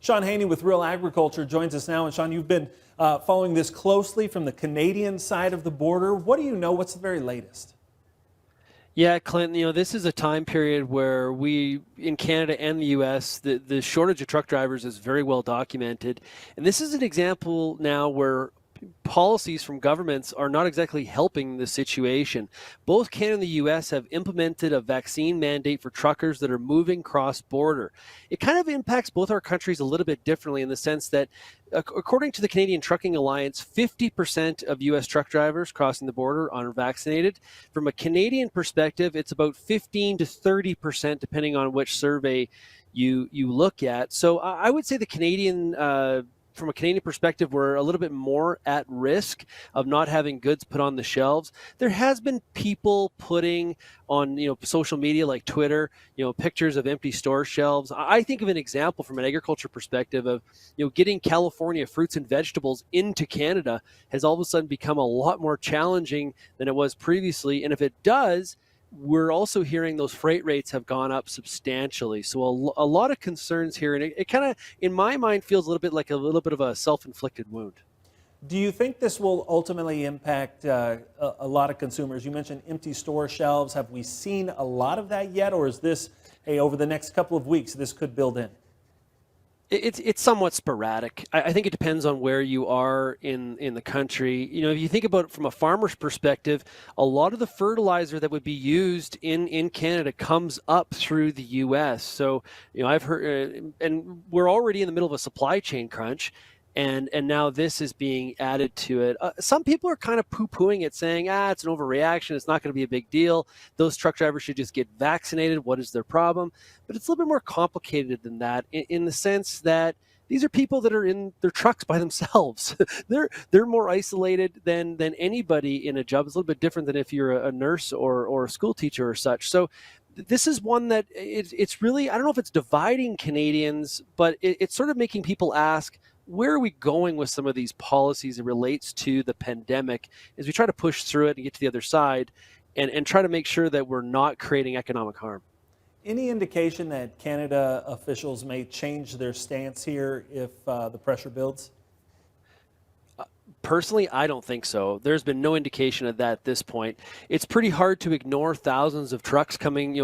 Shaun Haney with Real Agriculture joins us now. And Shaun, you've been following this closely from the Canadian side of the border. What do you know? What's the very latest? Yeah, Clinton, this is a time period where we, in Canada and the U.S., the shortage of truck drivers is very well documented. And this is an example now where policies from governments are not exactly helping the situation. Both Canada and the U.S. have implemented a vaccine mandate for truckers that are moving cross-border. It kind of impacts both our countries a little bit differently in the sense that, according to the Canadian Trucking Alliance, 50% of U.S. truck drivers crossing the border are vaccinated. From a Canadian perspective, it's about 15 to 30%, depending on which survey you look at. So I would say the from a Canadian perspective, we're a little bit more at risk of not having goods put on the shelves. There has been people putting on, social media like Twitter, pictures of empty store shelves. I think of an example from an agriculture perspective of, getting California fruits and vegetables into Canada has all of a sudden become a lot more challenging than it was previously. And if it does, we're also hearing those freight rates have gone up substantially. So a lot of concerns here. And it kind of, in my mind, feels a little bit of a self-inflicted wound. Do you think this will ultimately impact a lot of consumers? You mentioned empty store shelves. Have we seen a lot of that yet? Or is this, hey, over the next couple of weeks, this could build in? It's somewhat sporadic. I think it depends on where you are in the country. If you think about it from a farmer's perspective, a lot of the fertilizer that would be used in Canada comes up through the U.S. So, I've heard, and we're already in the middle of a supply chain crunch. And now this is being added to it. Some people are kind of poo-pooing it, saying, it's an overreaction. It's not going to be a big deal. Those truck drivers should just get vaccinated. What is their problem? But it's a little bit more complicated than that in the sense that these are people that are in their trucks by themselves. They're more isolated than anybody in a job. It's a little bit different than if you're a nurse or a school teacher or such. So this is one that it's really, I don't know if it's dividing Canadians, but it's sort of making people ask, where are we going with some of these policies that relates to the pandemic as we try to push through it and get to the other side and try to make sure that we're not creating economic harm? Any indication that Canada officials may change their stance here if the pressure builds? Personally, I don't think so. There's been no indication of that at this point. It's pretty hard to ignore thousands of trucks coming,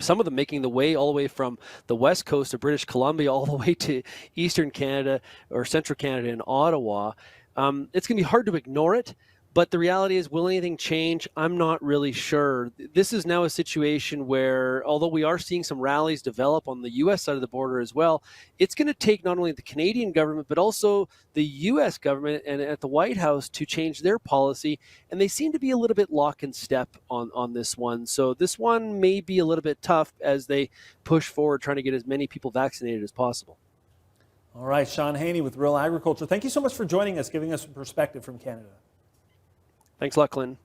some of them making the way all the way from the west coast of British Columbia all the way to eastern Canada or central Canada in Ottawa. It's going to be hard to ignore it. But the reality is, will anything change? I'm not really sure. This is now a situation where, although we are seeing some rallies develop on the U.S. side of the border as well, it's going to take not only the Canadian government, but also the U.S. government and at the White House to change their policy. And they seem to be a little bit lock and step on this one. So this one may be a little bit tough as they push forward, trying to get as many people vaccinated as possible. All right, Shaun Haney with Real Agriculture. Thank you so much for joining us, giving us some perspective from Canada. Thanks a lot, Clinton.